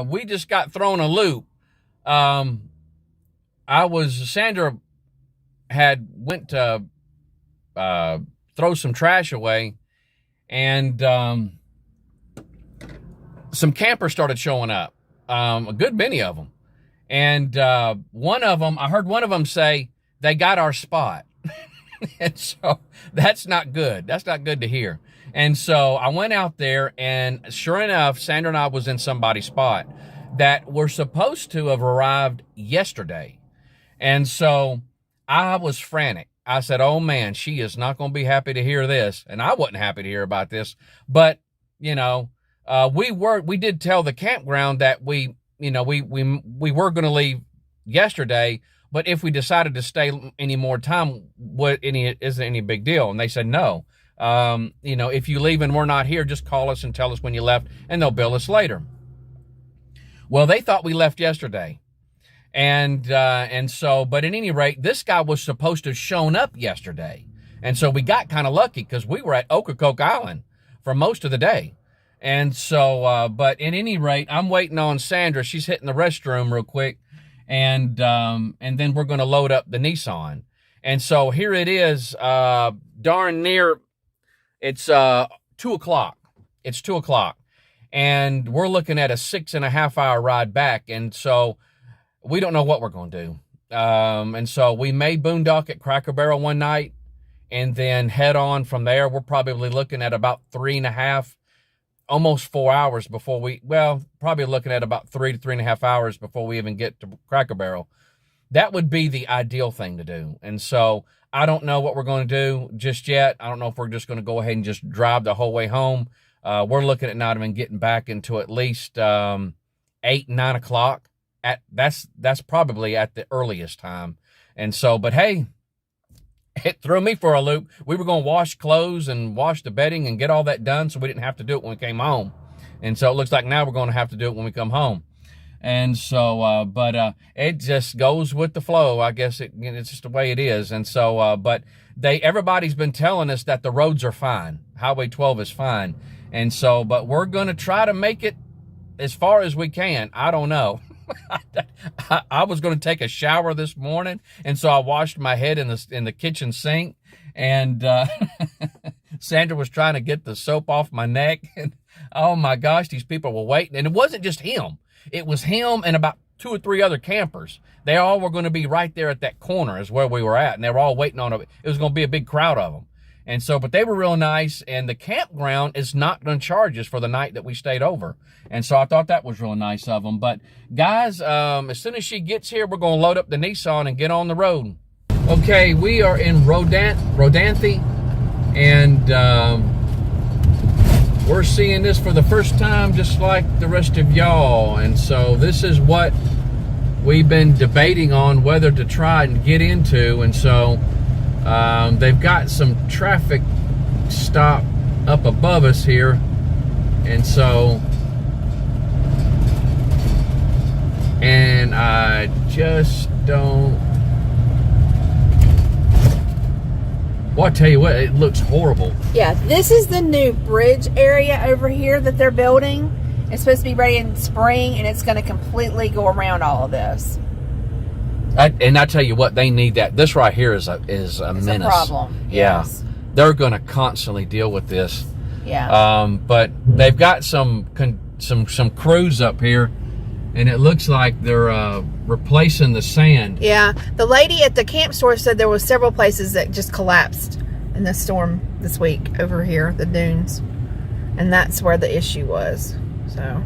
We just got thrown a loop. Sandra had went to throw some trash away, and some campers started showing up, a good many of them. And one of them, I heard one of them say, they got our spot. And so that's not good. That's not good to hear. And so I went out there, and sure enough, Sandra and I was in somebody's spot that were supposed to have arrived yesterday. And so I was frantic. I said, oh man, she is not going to be happy to hear this. And I wasn't happy to hear about this, but you know, we did tell the campground that we were going to leave yesterday, but if we decided to stay any more time, isn't any big deal. And they said, no, if you leave and we're not here, just call us and tell us when you left, and they'll bill us later. Well, they thought we left yesterday. And so, but at any rate, this guy was supposed to have shown up yesterday. And so we got kind of lucky because we were at Ocracoke Island for most of the day. And so, but at any rate, I'm waiting on Sandra. She's hitting the restroom real quick. And then we're going to load up the Nissan. And so here it is, darn near, it's 2 o'clock. It's 2 o'clock. And we're looking at a 6.5 hour ride back. And so we don't know what we're going to do. And so we may boondock at Cracker Barrel one night and then head on from there. We're probably looking at about 3.5, almost 4 hours before probably looking at about 3 to 3.5 hours before we even get to Cracker Barrel. That would be the ideal thing to do. And so I don't know what we're going to do just yet. I don't know if we're just going to go ahead and just drive the whole way home. We're looking at not even getting back into at least 8, 9 o'clock. That's probably at the earliest time. And so, but hey, it threw me for a loop. We were going to wash clothes and wash the bedding and get all that done so we didn't have to do it when we came home. And so it looks like now we're going to have to do it when we come home. And so, but it just goes with the flow. I guess it's just the way it is. And so, but everybody's been telling us that the roads are fine. Highway 12 is fine. And so, but we're going to try to make it as far as we can. I don't know. I was going to take a shower this morning, and so I washed my head in the kitchen sink, and Sandra was trying to get the soap off my neck, and oh my gosh, these people were waiting. And it wasn't just him. It was him and about 2 or 3 other campers. They all were going to be right there at that corner is where we were at, and they were all waiting on it. It was going to be a big crowd of them. And so, but they were real nice, and the campground is not going to charge us for the night that we stayed over. And so I thought that was real nice of them. But guys, as soon as she gets here, we're going to load up the Nissan and get on the road. Okay, we are in Rodanthe, and we're seeing this for the first time, just like the rest of y'all. And so this is what we've been debating on whether to try and get into. And so they've got some traffic stop up above us here, and so, and I just don't, well, I tell you what, it looks horrible. Yeah, this is the new bridge area over here that they're building. It's supposed to be ready in spring, and it's going to completely go around all of this. And I tell you what, they need that. This right here is a menace. A problem. Yeah, yes. They're going to constantly deal with this. Yeah. But they've got some crews up here, and it looks like they're replacing the sand. Yeah. The lady at the camp store said there was several places that just collapsed in the storm this week over here, the dunes, and that's where the issue was. So.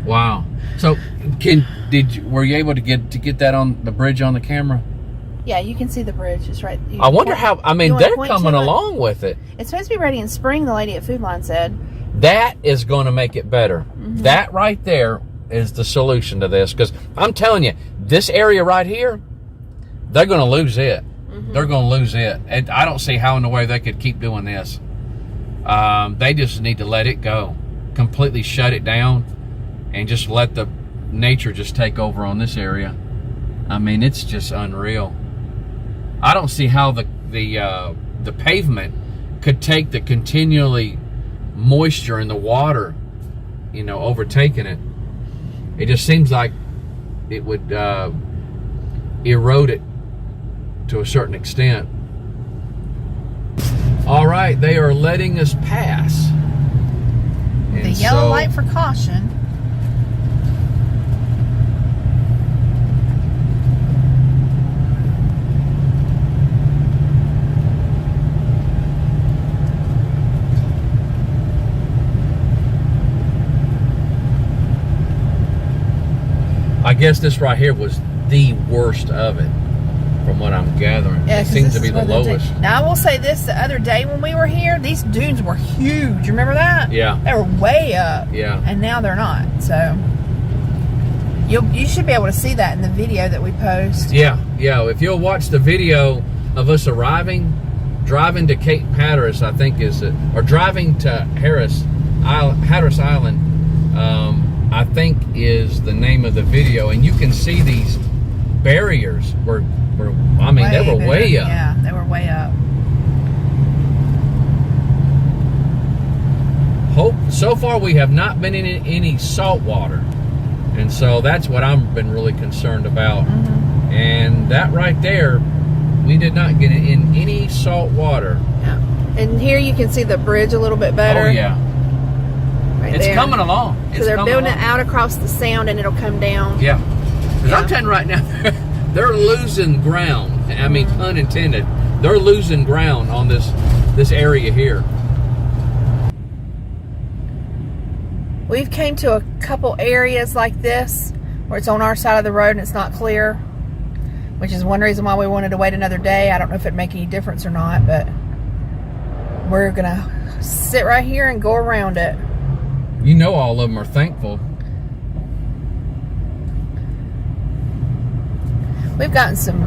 Wow. So, were you able to get that on the bridge on the camera? Yeah, you can see the bridge. It's right. I wonder how. I mean, they're coming along with it. It's supposed to be ready in spring. The lady at Food Line said. That is going to make it better. Mm-hmm. That right there is the solution to this, because I'm telling you, this area right here, they're going to lose it. Mm-hmm. They're going to lose it. And I don't see how in the way they could keep doing this. They just need to let it go, completely shut it down, and just let the nature just take over on this area. I mean, it's just unreal. I don't see how the pavement could take the continually moisture in the water, overtaking it. it just seems like it would erode it to a certain extent. All right, they are letting us pass. The yellow light for caution. I guess this right here was the worst of it, from what I'm gathering. Yeah, it seems to be the lowest. Now, I will say this, the other day when we were here, these dunes were huge. Remember that? Yeah. They were way up. Yeah. And now they're not. So, you should be able to see that in the video that we post. Yeah, yeah. If you'll watch the video of us arriving, driving to Cape Hatteras, I think is it, or driving to Hatteras Island, I think is the name of the video, and you can see these barriers were I mean, they were way up. Yeah, they were way up. So far we have not been in any salt water, and so that's what I've been really concerned about. Mm-hmm. And that right there, we did not get in any salt water. Yeah. And here you can see the bridge a little bit better. Oh yeah. Right it's there. coming along. So they're building it out across the sound, and it'll come down. Yeah. Because I'm telling you right now, they're losing ground. I mean, pun intended. They're losing ground on this area here. We've came to a couple areas like this where it's on our side of the road and it's not clear, which is one reason why we wanted to wait another day. I don't know if it'd make any difference or not, but we're gonna sit right here and go around it. You know, all of them are thankful. We've gotten some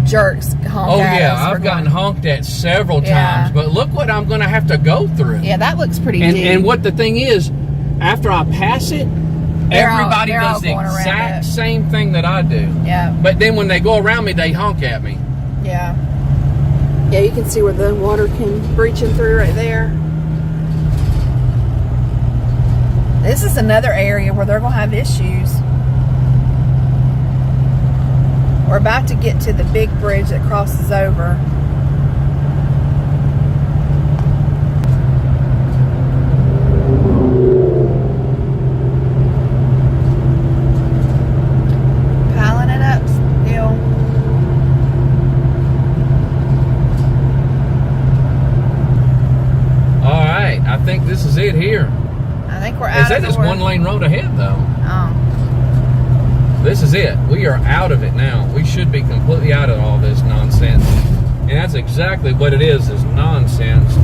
jerks honk Oh at yeah, us. I've gotten honked at several times, but look what I'm going to have to go through. Yeah, that looks pretty deep. And what the thing is, after I pass it, everybody does the exact same thing that I do. Yeah. But then when they go around me, they honk at me. Yeah. Yeah, you can see where the water can breaching through right there. This is another area where they're going to have issues. We're about to get to the big bridge that crosses over. Piling it up still. All right, I think this is it here. I think we're out of this one lane road ahead though? Oh. This is it. We are out of it now. We should be completely out of all this nonsense. And that's exactly what it is nonsense.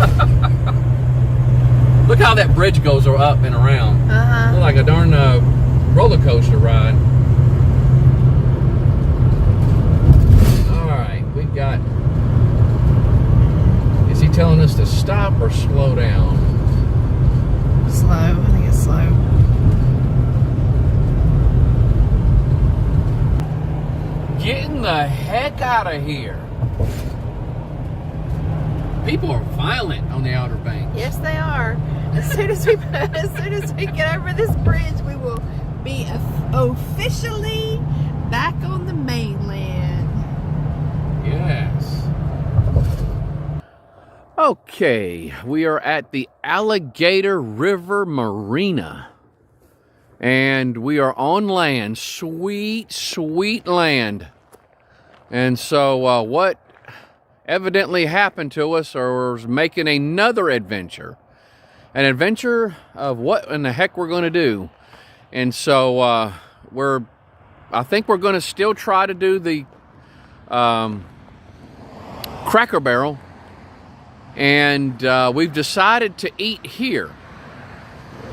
Look how that bridge goes up and around. Uh-huh. Look like a darn roller coaster ride. All right, we got... Is he telling us to stop or slow down? Slow. I think it's slow. Getting the heck out of here. People are violent on the Outer Banks. Yes, they are. As soon as we get over this bridge, we will be officially back on the mainland. Yes. Okay, we are at the Alligator River Marina. And we are on land, sweet, sweet land. And so what evidently happened to us was making another adventure. An adventure of what in the heck we're going to do. And so I think we're going to still try to do the Cracker Barrel. And we've decided to eat here.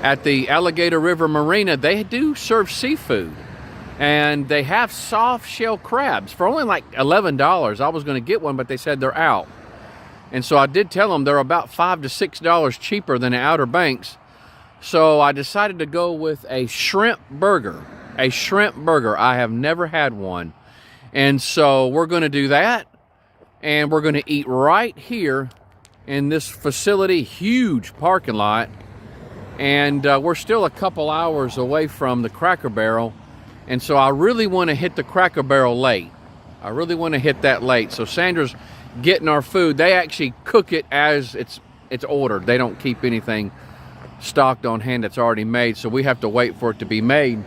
At the Alligator River Marina, they do serve seafood. And they have soft shell crabs for only like $11. I was going to get one, but they said they're out. And so I did tell them they're about $5 to $6 cheaper than the Outer Banks. So I decided to go with a shrimp burger. A shrimp burger. I have never had one. And so we're going to do that. And we're going to eat right here in this facility. Huge parking lot. and we're still a couple hours away from the Cracker Barrel, and so I really want to hit the Cracker Barrel late. I really want to hit that late. So Sandra's getting our food. They actually cook it as it's ordered. They don't keep anything stocked on hand that's already made, so we have to wait for it to be made.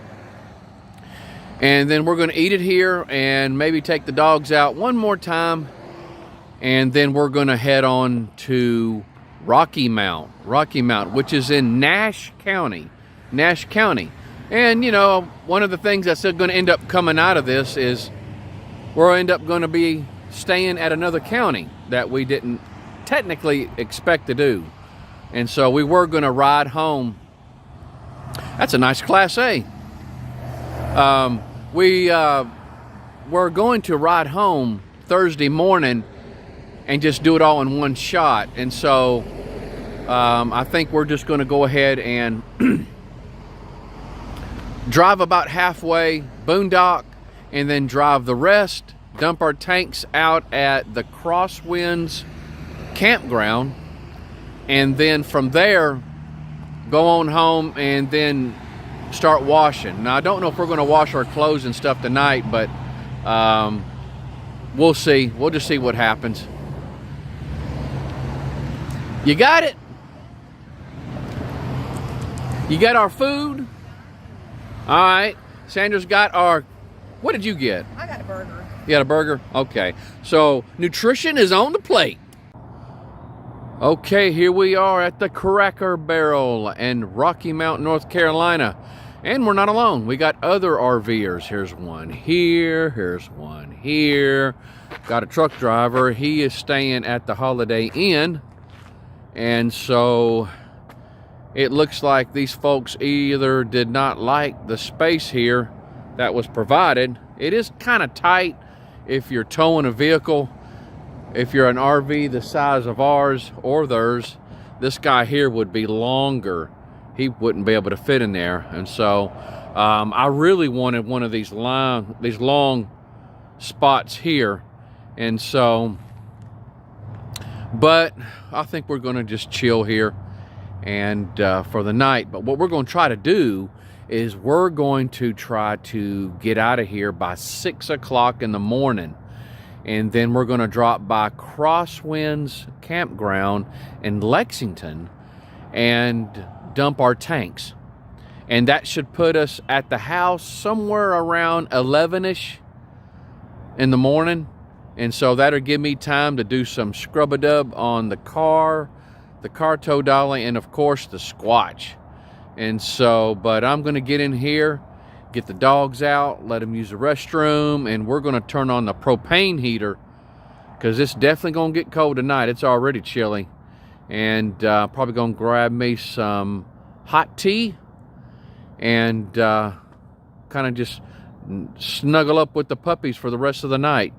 And then we're going to eat it here and maybe take the dogs out one more time, and then we're going to head on to Rocky Mount, which is in Nash County. And you know, one of the things that's going to end up coming out of this is we'll end up going to be staying at another county that we didn't technically expect to do. And so we were going to ride home. That's a nice Class A. We were going to ride home Thursday morning and just do it all in one shot. And so I think we're just going to go ahead and drive about halfway, boondock, and then drive the rest, dump our tanks out at the Crosswinds campground, and then from there go on home and then start washing. Now I don't know if we're going to wash our clothes and stuff tonight, but we'll see. We'll just see what happens. You got it? You got our food? All right. Sandra's got our... What did you get? I got a burger. You got a burger? Okay. So nutrition is on the plate. Okay, here we are at the Cracker Barrel in Rocky Mount, North Carolina. And we're not alone. We got other RVers. Here's one here. Here's one here. Got a truck driver. He is staying at the Holiday Inn. And so it looks like these folks either did not like the space here that was provided. It is kind of tight if you're towing a vehicle. If you're an RV the size of ours or theirs, this guy here would be longer. He wouldn't be able to fit in there. And so I really wanted one of these long spots here. And so, but I think we're going to just chill here and for the night. But what we're going to try to do is we're going to try to get out of here by 6 o'clock in the morning. And then we're going to drop by Crosswinds Campground in Lexington and dump our tanks. And that should put us at the house somewhere around 11ish in the morning. And so that'll give me time to do some scrub-a-dub on the car tow dolly, and of course the Squatch. And so, but I'm going to get in here, get the dogs out, let them use the restroom, and we're going to turn on the propane heater because it's definitely going to get cold tonight. It's already chilly. And probably going to grab me some hot tea and kind of just snuggle up with the puppies for the rest of the night.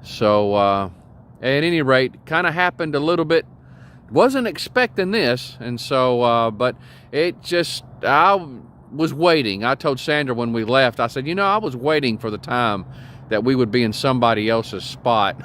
So at any rate, kind of happened a little bit. Wasn't expecting this, and so but it just, I was waiting. I told Sandra when we left, I said, you know, I was waiting for the time that we would be in somebody else's spot.